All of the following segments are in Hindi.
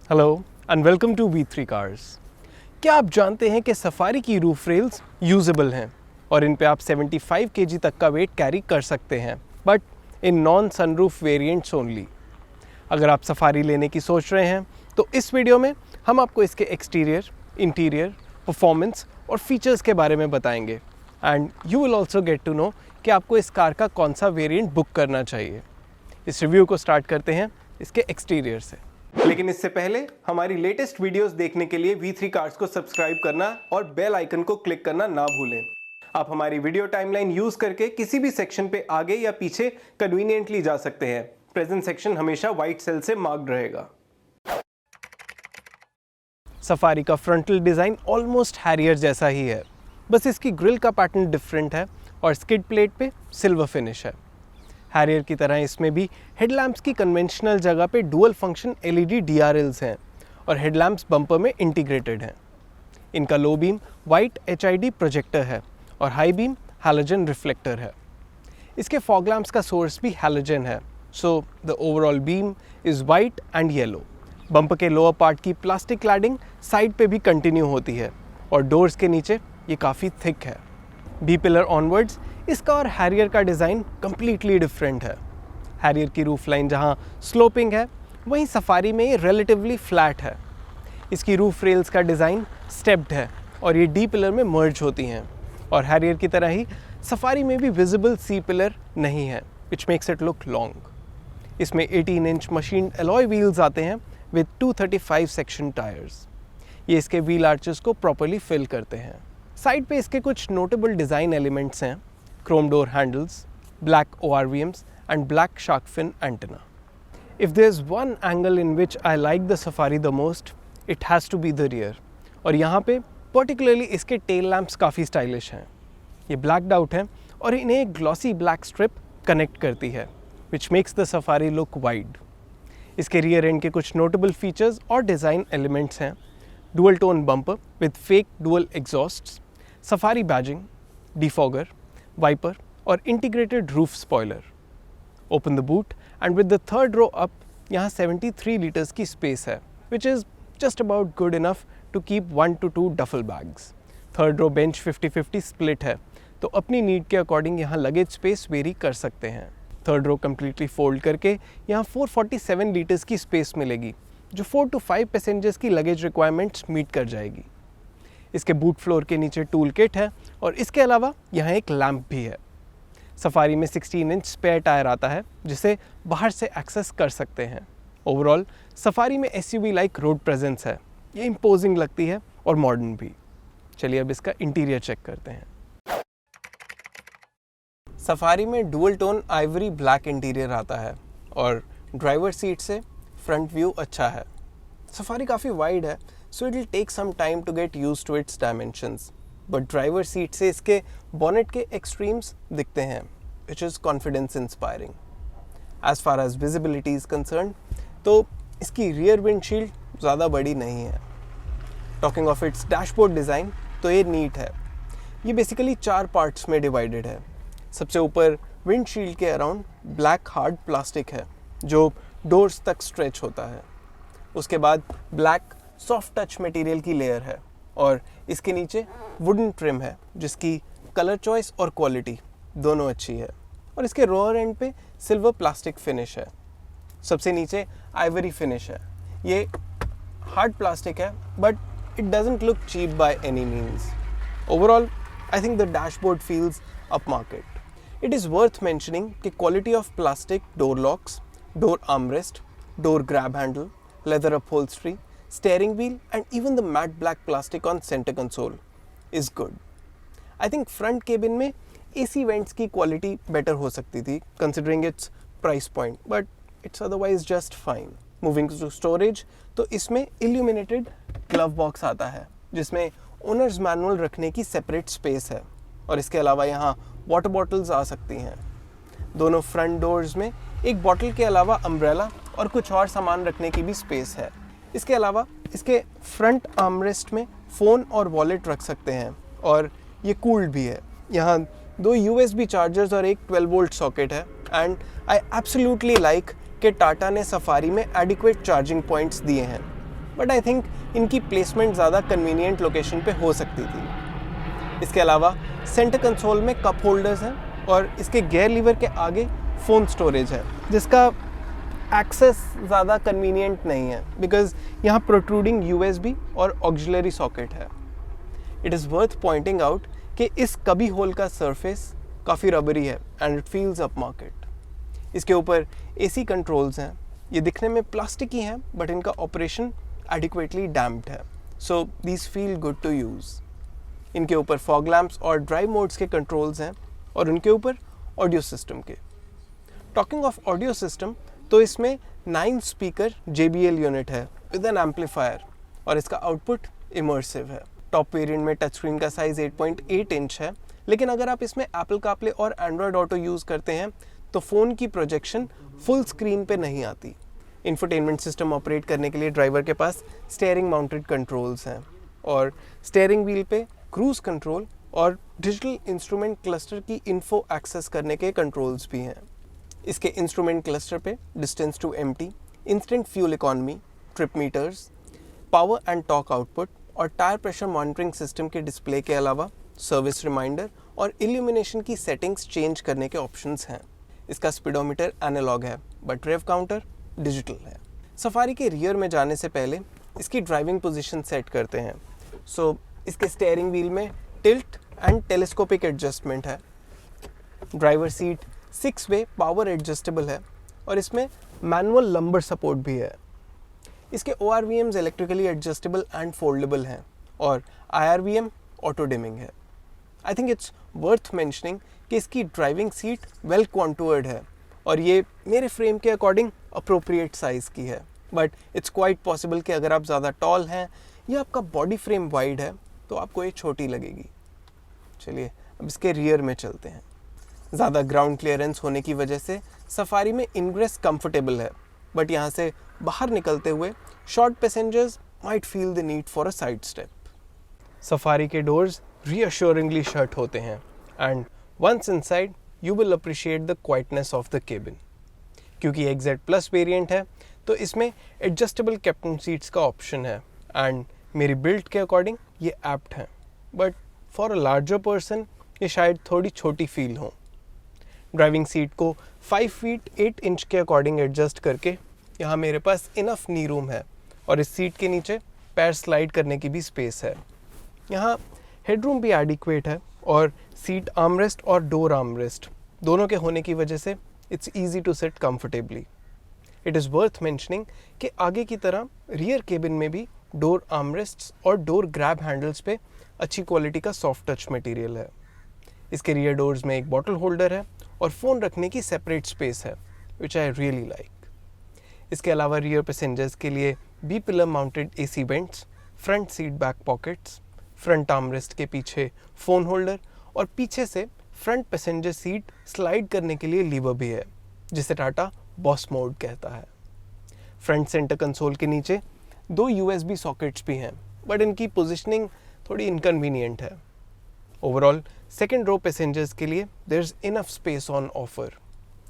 Hello and welcome to V3 cars. क्या आप जानते हैं कि सफारी की रूफ रेल्स यूजेबल हैं और इन पे आप 75 kg तक का वेट कैरी कर सकते हैं, but in non sunroof variants only. अगर आप सफारी लेने की सोच रहे हैं तो इस वीडियो में हम आपको इसके एक्सटीरियर, इंटीरियर, परफॉर्मेंस और फीचर्स के बारे में बताएंगे and you will also get to know कि आपको इस कार का कौन सा वेरिएंट बुक करना चाहिए। इस रिव्यू को स्टार्ट करते हैं इसके एक्सटीरियर से। लेकिन इससे पहले हमारी लेटेस्ट वीडियोस देखने के लिए V3 कार्स को सब्सक्राइब करना और बेल आइकन को क्लिक करना ना भूलें। आप हमारी वीडियो टाइमलाइन यूज करके किसी भी सेक्शन पे आगे या पीछे कन्वीनियंटली जा सकते हैं। प्रेजेंट सेक्शन हमेशा व्हाइट सेल से मार्क्ड रहेगा। सफारी का फ्रंटल डिजाइन ऑलमोस्ट हैरियर जैसा ही है, बस इसकी ग्रिल का पैटर्न डिफरेंट है और स्किड प्लेट पे सिल्वर फिनिश है। हैरियर की तरह इसमें भी हेडलैम्प्स की कन्वेंशनल जगह पे डुअल फंक्शन LED DRLs हैं और हेडलैम्प्स बम्पर में इंटीग्रेटेड हैं। इनका low beam white HID projector है और हाई बीम हैलोजन रिफ्लेक्टर है। इसके फॉग लैम्प्स का सोर्स भी हैलोजन है, so the overall beam is white and yellow. Bumper के लोअर पार्ट की प्लास्टिक क्लैडिंग साइड पे भी कंटिन्यू होती है और डोर्स के नीचे ये काफ़ी थिक है। बी पिलर ऑनवर्ड्स इसका और हैरियर का डिज़ाइन कम्प्लीटली डिफरेंट है। हैरियर की रूफ लाइन जहाँ स्लोपिंग है, वहीं सफारी में ये रिलेटिवली फ्लैट है। इसकी रूफ रेल्स का डिज़ाइन स्टेप्ड है और ये डी पिलर में मर्ज होती हैं और हैरियर की तरह ही सफारी में भी विजिबल सी पिलर नहीं है, which makes it look long. इसमें 18 इंच मशीन एलॉय व्हील्स आते हैं विद 235 सेक्शन टायर्स। ये इसके व्हील आर्चेस को प्रॉपरली फिल करते हैं। साइड पे इसके कुछ नोटेबल डिज़ाइन एलिमेंट्स हैं: chrome door handles, black ORVMs and black shark fin antenna. If there's one angle in which I like the Safari the most, it has to be the rear. और यहाँ पे particularly इसके tail lamps काफ़ी stylish हैं। ये blacked out हैं और इन्हें एक glossy black strip connect करती है, which makes the Safari look wide. इसके rear end के कुछ notable features और design elements हैं: dual tone bumper with fake dual exhausts, Safari badging, defogger, wiper और integrated roof spoiler. Open the boot and with the third row up यहाँ 73 लीटर्स की स्पेस है, which is just about good enough to keep 1 to 2 duffel bags. Third row bench 50-50 split है, तो अपनी नीड के अकॉर्डिंग यहाँ लगेज स्पेस वेरी कर सकते हैं। थर्ड रो कम्प्लीटली फोल्ड करके यहाँ 447 लीटर्स की स्पेस मिलेगी, जो 4 to 5 पैसेंजर्स की लगेज रिक्वायरमेंट्स मीट कर जाएगी। इसके बूट फ्लोर के नीचे टूल किट है और इसके अलावा यहाँ एक लैंप भी है। सफारी में 16 इंच स्पेयर टायर आता है, जिसे बाहर से एक्सेस कर सकते हैं। ओवरऑल सफारी में SUV लाइक रोड प्रेजेंस है। ये इम्पोजिंग लगती है और मॉडर्न भी। चलिए अब इसका इंटीरियर चेक करते हैं। सफारी में dual tone Ivory black interior आता है और ड्राइवर सीट से फ्रंट व्यू अच्छा है। सफारी काफ़ी वाइड है, so it will take some time to get used to its dimensions, but driver seat से इसके bonnet के extremes दिखते हैं, which is confidence inspiring. As far as visibility is concerned, तो इसकी rear windshield ज़्यादा बड़ी नहीं है। Talking of its dashboard design, तो ये neat है। ये basically 4 parts में divided है। सबसे ऊपर windshield के around black hard plastic है, जो doors तक stretch होता है। उसके बाद black सॉफ्ट टच मटेरियल की लेयर है और इसके नीचे वुडन ट्रिम है, जिसकी कलर चॉइस और क्वालिटी दोनों अच्छी है। और इसके रोअर एंड पे सिल्वर प्लास्टिक फिनिश है। सबसे नीचे आइवरी फिनिश है। ये हार्ड प्लास्टिक है, but it doesn't look cheap by any means. Overall I think the dashboard feels upmarket. It is worth mentioning कि quality of plastic door locks, door armrest, door grab handle, leather upholstery, steering wheel and even the matte black plastic on center console is good. I think front cabin में AC vents की quality better हो सकती थी considering its price point, but it's otherwise just fine. Moving to storage, तो इसमें illuminated glove box आता है, जिसमें owners manual रखने की separate space है और इसके अलावा यहाँ water bottles आ सकती हैं। दोनों front doors में एक bottle के अलावा umbrella और कुछ और सामान रखने की भी space है। इसके अलावा इसके फ्रंट आर्मरेस्ट में फ़ोन और वॉलेट रख सकते हैं और ये कूल्ड भी है। यहाँ 2 USB चार्जर्स और एक 12 वोल्ट सॉकेट है एंड आई एब्सोल्युटली लाइक कि टाटा ने सफारी में एडिक्वेट चार्जिंग पॉइंट्स दिए हैं। बट आई थिंक इनकी प्लेसमेंट ज़्यादा कन्वीनियंट लोकेशन पे हो सकती थी। इसके अलावा सेंटर कंसोल में कप होल्डर्स हैं और इसके गियर लीवर के आगे फ़ोन स्टोरेज है, जिसका एक्सेस ज़्यादा कन्वीनियंट नहीं है बिकॉज यहाँ प्रोट्रूडिंग USB और ऑक्सिलरी सॉकेट है। It is worth pointing out कि इस कबी होल का सरफेस काफ़ी रबरी है and it feels up market. इसके ऊपर AC कंट्रोल्स हैं। ये दिखने में प्लास्टिक ही हैं बट इनका ऑपरेशन एडिक्वेटली डैम्प्ड है, so these feel good to use. इनके ऊपर फॉग लैम्प्स और ड्राइव मोड्स के कंट्रोल्स हैं और उनके ऊपर ऑडियो सिस्टम के। टॉकिंग ऑफ ऑडियो सिस्टम, तो इसमें 9 स्पीकर JBL यूनिट है विद एन एम्पलीफायर और इसका आउटपुट इमर्सिव है। टॉप वेरिएंट में टच स्क्रीन का साइज़ 8.8 इंच है, लेकिन अगर आप इसमें एप्पल कारप्ले और एंड्रॉयड ऑटो यूज़ करते हैं तो फ़ोन की प्रोजेक्शन फुल स्क्रीन पे नहीं आती। इंफोटेनमेंट सिस्टम ऑपरेट करने के लिए ड्राइवर के पास स्टीयरिंग माउंटेड कंट्रोल्स हैं और स्टीयरिंग व्हील पे क्रूज़ कंट्रोल और डिजिटल इंस्ट्रूमेंट क्लस्टर की इन्फो एक्सेस करने के कंट्रोल्स भी हैं। इसके इंस्ट्रूमेंट क्लस्टर पे distance to empty, instant fuel economy, trip meters, power and torque output और टायर प्रेशर मॉनिटरिंग सिस्टम के डिस्प्ले के अलावा सर्विस रिमाइंडर और इल्यूमिनेशन की सेटिंग्स चेंज करने के ऑप्शंस हैं। इसका स्पीडोमीटर एनालॉग है बट रेव काउंटर डिजिटल है। सफारी के रियर में जाने से पहले इसकी ड्राइविंग पोजीशन सेट करते हैं। सो इसके स्टीयरिंग व्हील में टिल्ट एंड टेलीस्कोपिक एडजस्टमेंट है। ड्राइवर सीट 6 वे पावर एडजस्टेबल है और इसमें मैनुअल लंबर सपोर्ट भी है। इसके ORVMs electrically adjustable and foldable हैं और IRVM ऑटो डिमिंग है। I think it's worth mentioning कि इसकी ड्राइविंग सीट वेल कॉन्टूर्ड है और ये मेरे फ्रेम के अकॉर्डिंग अप्रोप्रिएट साइज़ की है, बट इट्स क्वाइट पॉसिबल कि अगर आप ज़्यादा टॉल हैं या आपका बॉडी फ्रेम वाइड है तो आपको ये छोटी लगेगी। चलिए अब इसके रियर में चलते हैं। ज़्यादा ग्राउंड क्लियरेंस होने की वजह से सफारी में इनग्रेस कंफर्टेबल है, बट यहाँ से बाहर निकलते हुए short passengers might feel the need for a side step. Safari के डोर्स रीअश्योरिंगली शट होते हैं and once inside you will appreciate the quietness of the cabin. क्योंकि XZ+ वेरिएंट है तो इसमें एडजस्टेबल कैप्टन सीट्स का ऑप्शन है एंड मेरी बिल्ड के अकॉर्डिंग ये एप्ट हैं, but for a larger person ये शायद थोड़ी छोटी फील हो। ड्राइविंग सीट को 5 फीट 8 इंच के अकॉर्डिंग एडजस्ट करके यहाँ मेरे पास इनफ नी रूम है और इस सीट के नीचे पैर स्लाइड करने की भी स्पेस है। यहाँ हेडरूम भी एडिक्वेट है और सीट आर्मरेस्ट और डोर आर्मरेस्ट दोनों के होने की वजह से it's easy to sit comfortably. It is worth mentioning कि आगे की तरह रियर केबिन में भी डोर आर्मरेस्ट्स और डोर ग्रैब हैंडल्स पे अच्छी क्वालिटी का सॉफ्ट टच मटेरियल है। इसके रियर डोर्स में एक बॉटल होल्डर है और फ़ोन रखने की सेपरेट स्पेस है, विच आई रियली लाइक। इसके अलावा रियर पैसेंजर्स के लिए B pillar mounted AC vents, front seat back pockets, front armrest के पीछे फ़ोन होल्डर और पीछे से फ्रंट पैसेंजर सीट स्लाइड करने के लिए लीवर भी है, जिसे टाटा बॉस मोड कहता है। फ्रंट सेंटर कंसोल के नीचे 2 USB सॉकेट्स भी हैं, बट इनकी पोजिशनिंग थोड़ी इनकन्वीनियंट है। ओवरऑल सेकेंड रो पैसेंजर्स के लिए there is enough space on offer.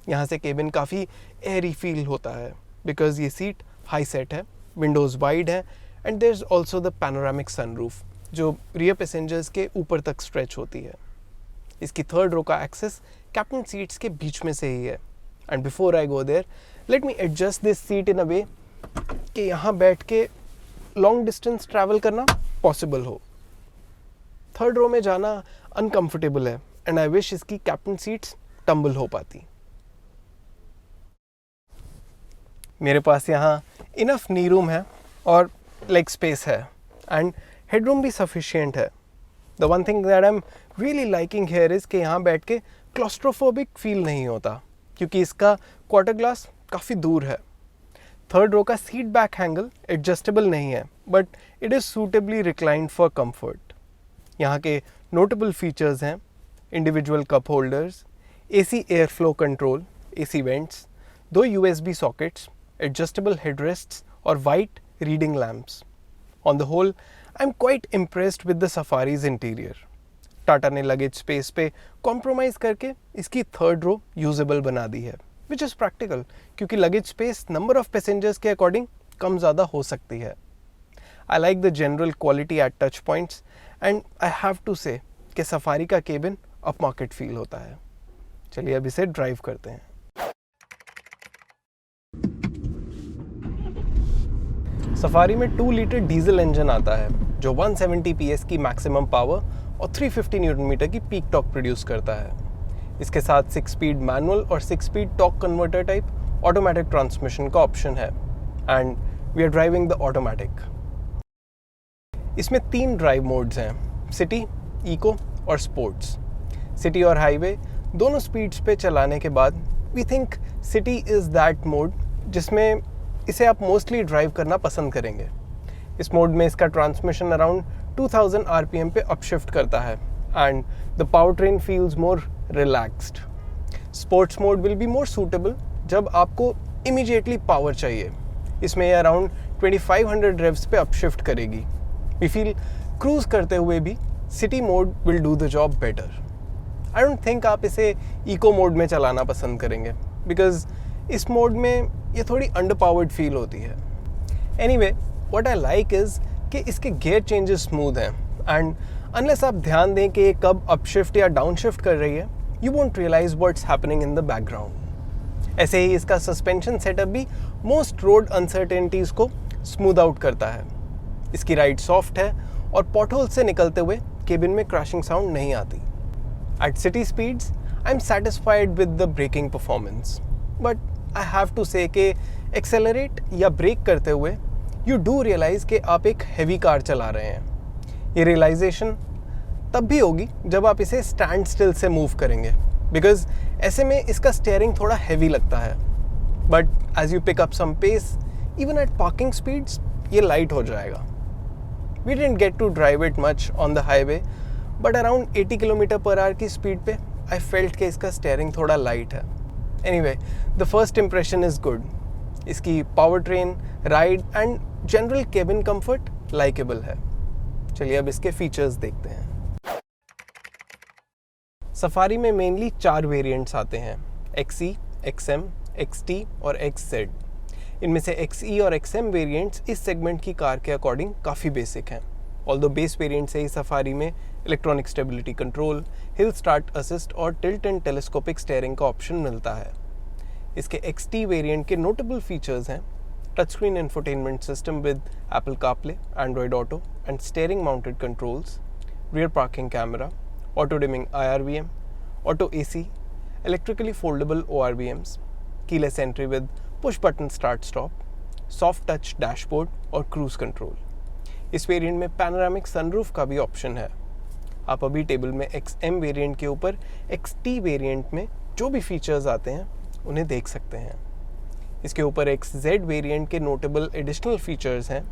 यहाँ से केबिन काफ़ी एयरी फील होता है बिकॉज ये सीट हाई सेट है, विंडोज़ वाइड है and there is also the panoramic sunroof जो रियर पैसेंजर्स के ऊपर तक स्ट्रेच होती है। इसकी थर्ड रो का एक्सेस कैप्टन सीट्स के बीच में से ही है and before I go there let me adjust this seat in a way कि यहाँ बैठ के लॉन्ग डिस्टेंस ट्रैवल करना पॉसिबल हो। थर्ड रो में जाना अनकंफर्टेबल है एंड आई विश इसकी कैप्टन सीट्स टम्बल हो पाती। मेरे पास यहाँ इनफ नी रूम है और लेग स्पेस है एंड हेडरूम भी सफिशिएंट है। The one thing that I am really liking here is कि यहाँ बैठ के क्लॉस्ट्रोफोबिक फील नहीं होता क्योंकि इसका क्वार्टर ग्लास काफ़ी दूर है। थर्ड रो का सीट बैक हैंगल एडजस्टेबल नहीं है but it is suitably reclined for comfort. यहाँ के नोटेबल फीचर्स हैं individual cup holders, AC air flow control, AC vents, 2 USB sockets, adjustable headrests और white reading lamps. On the whole I am quite impressed with the Safari's interior. Tata ने लगेज स्पेस पे कॉम्प्रोमाइज़ करके इसकी थर्ड रो यूजेबल बना दी है, विच इज़ प्रैक्टिकल क्योंकि luggage space number of passengers के अकॉर्डिंग कम ज़्यादा हो सकती है। I like the general quality at touch points and I have to say कि सफारी का केबिन अप मार्केट फील होता है। चलिए अब इसे ड्राइव करते हैं। सफारी में 2 लीटर डीजल इंजन आता है जो 170 PS की मैक्सिमम पावर और 350 न्यूटन मीटर की पीक टॉर्क प्रोड्यूस करता है। इसके साथ 6 स्पीड मैनुअल और 6 speed torque converter type automatic transmission का ऑप्शन है and we are driving the automatic. इसमें 3 ड्राइव मोड्स हैं, सिटी, इको और स्पोर्ट्स। सिटी और हाईवे दोनों स्पीड्स पे चलाने के बाद we think city is that mode जिसमें इसे आप मोस्टली ड्राइव करना पसंद करेंगे। इस मोड में इसका ट्रांसमिशन अराउंड 2000 RPM पे अपशिफ्ट करता है and the power train feels more relaxed. Sports mode will be more suitable जब आपको इमीडिएटली पावर चाहिए। इसमें ये अराउंड 2500 रेव्स पे अपशिफ्ट करेगी। वी फील क्रूज करते हुए भी city mode will do the job better. I don't think आप इसे इको मोड में चलाना पसंद करेंगे बिकॉज इस मोड में ये थोड़ी अंडर पावर्ड फील होती है। Anyway what I like is कि इसके गियर चेंजेस स्मूथ हैं एंड अनलेस आप ध्यान दें कि ये कब अपशिफ्ट या डाउनशिफ्ट कर रही है you won't realise what's happening in the background. ऐसे ही इसका सस्पेंशन सेटअप भी मोस्ट रोड अनसर्टेनिटीज़ को स्मूथ आउट करता है। इसकी राइड सॉफ्ट है और पॉटहोल से निकलते हुए केबिन में क्रैशिंग साउंड नहीं आती। At city speeds I am satisfied with the braking performance but I have to say कि एक्सेलरेट या ब्रेक करते हुए यू डू रियलाइज़ कि आप एक हैवी कार चला रहे हैं। ये रियलाइजेशन तब भी होगी जब आप इसे स्टैंड स्टिल से मूव करेंगे बिकॉज ऐसे में इसका स्टीयरिंग थोड़ा हैवी लगता है but as you pick up some pace even at parking speeds ये लाइट हो जाएगा। We didn't get to drive it much on the highway but around 80 km/h की स्पीड पे आई फेल्ट कि इसका स्टीयरिंग थोड़ा लाइट है। Anyway the first impression is good. इसकी powertrain, ride and general cabin comfort likeable है। चलिए अब इसके फीचर्स देखते हैं। सफारी में मेनली 4 वेरिएंट्स आते हैं, XE, XM, XT और XZ। इनमें से XE और XM वेरिएंट्स इस सेगमेंट की कार के अकॉर्डिंग काफ़ी बेसिक हैं। ऑल्दो बेस वेरिएंट से ही सफारी में electronic stability control, hill start assist और टिल्ट एंड टेलीस्कोपिक स्टीयरिंग का ऑप्शन मिलता है। इसके XT वेरिएंट के नोटेबल फीचर्स हैं touch screen infotainment system with Apple CarPlay, Android auto and steering mounted controls, rear parking camera, auto dimming IRVM, auto AC, electrically foldable ORVMs, keyless entry with push button start stop, soft touch dashboard और क्रूज कंट्रोल। इस वेरिएंट में पैनोरामिक सनरूफ का भी ऑप्शन है। आप अभी टेबल में XM वेरिएंट के ऊपर XT वेरिएंट में जो भी फीचर्स आते हैं उन्हें देख सकते हैं। इसके ऊपर XZ वेरिएंट के नोटेबल एडिशनल फीचर्स हैं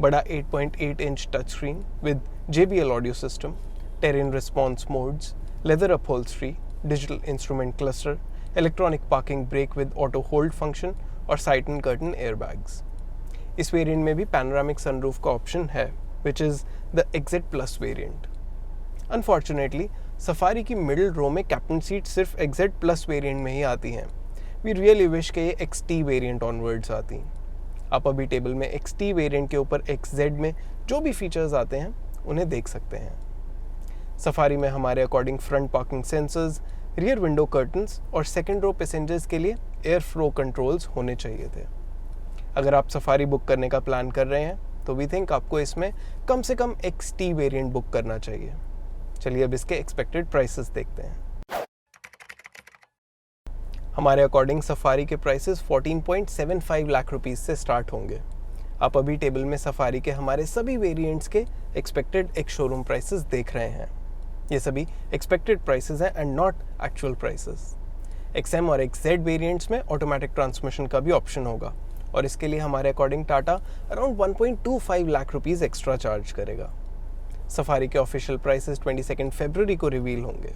बड़ा 8.8 inch touch screen with JBL audio system, terrain response modes, leather upholstery, digital instrument cluster, electronic parking brake with auto hold function और साइड एंड कर्टन एयरबैग्स। इस वेरिएंट में भी पैनोरामिक सनरूफ का ऑप्शन है which is the XZ+ variant. Unfortunately safari की मिडिल रो में कैप्टन सीट सिर्फ XZ+ वेरिएंट में ही आती हैं। वी रियली विश के ये XT वेरिएंट ऑनवर्ड्स आती। आप अभी टेबल में XT वेरिएंट के ऊपर XZ में जो भी फीचर्स आते हैं उन्हें देख सकते हैं। सफारी में हमारे according front parking sensors, rear window curtains और सेकेंड रो पैसेंजर्स के लिए एयर फ्लो कंट्रोल्स होने चाहिए थे। अगर आप सफारी बुक करने का प्लान कर रहे हैं तो वी थिंक आपको इसमें कम से कम XT वेरिएंट बुक करना चाहिए। चलिए अब इसके एक्सपेक्टेड प्राइसेस देखते हैं। हमारे अकॉर्डिंग सफारी के प्राइसेस 14.75 लाख रुपीस से स्टार्ट होंगे। आप अभी टेबल में सफारी के हमारे सभी वेरिएंट्स के एक्सपेक्टेड एक शोरूम प्राइसेस देख रहे हैं। ये सभी एक्सपेक्टेड प्राइसेस हैं and not actual prices. XM और XZ वेरिएंट्स में ऑटोमेटिक ट्रांसमिशन का भी ऑप्शन होगा और इसके लिए हमारे according Tata around 1.25 lakh rupees extra charge करेगा। सफारी के ऑफिशियल प्राइसेस 22 फरवरी को रिवील होंगे।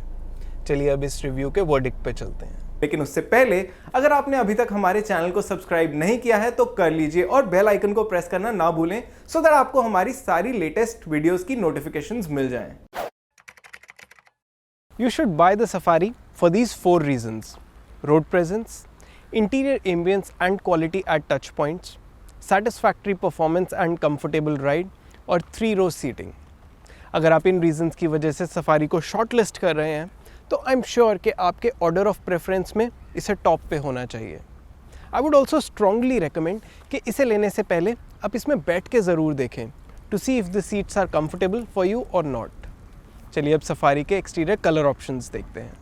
चलिए अब इस रिव्यू के वर्डिक्ट पे चलते हैं। लेकिन उससे पहले अगर आपने अभी तक हमारे चैनल को सब्सक्राइब नहीं किया है तो कर लीजिए और बेल आइकन को प्रेस करना ना भूलें सो दैट आपको हमारी सारी लेटेस्ट वीडियोस की नोटिफिकेशंस मिल जाएं। You should buy the Safari for these 4 reasons: road presence, interior ambience and quality at touch points, satisfactory performance and comfortable ride, और 3 रो सीटिंग। अगर आप इन रीजंस की वजह से सफारी को शॉर्ट लिस्ट कर रहे हैं तो आई एम श्योर कि आपके ऑर्डर ऑफ प्रेफरेंस में इसे टॉप पे होना चाहिए। I would also strongly recommend कि इसे लेने से पहले आप इसमें बैठ के ज़रूर देखें to see if the seats are comfortable for you और नॉट। चलिए अब सफारी के एक्सटीरियर कलर ऑप्शंस देखते हैं।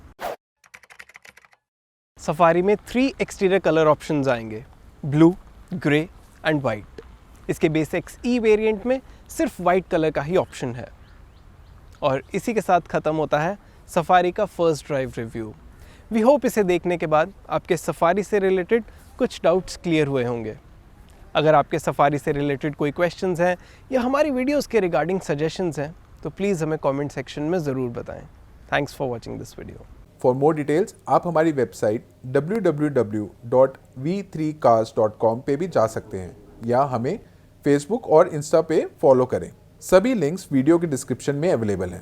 सफारी में 3 एक्सटीरियर कलर ऑप्शंस आएंगे, ब्लू, ग्रे एंड वाइट। इसके बेस XE वेरिएंट में सिर्फ वाइट कलर का ही ऑप्शन है। और इसी के साथ ख़त्म होता है सफारी का first drive review. We hope इसे देखने के बाद आपके सफारी से रिलेटेड कुछ डाउट्स क्लियर हुए होंगे। अगर आपके सफारी से रिलेटेड कोई क्वेश्चंस हैं या हमारी वीडियोस के रिगार्डिंग सजेशंस हैं तो प्लीज़ हमें कमेंट सेक्शन में ज़रूर बताएं। Thanks for watching this video. For more details आप हमारी वेबसाइट www.v3cars.com पे भी जा सकते हैं या हमें फेसबुक और इंस्टा पे फॉलो करें। सभी लिंक्स वीडियो के डिस्क्रिप्शन में अवेलेबल हैं।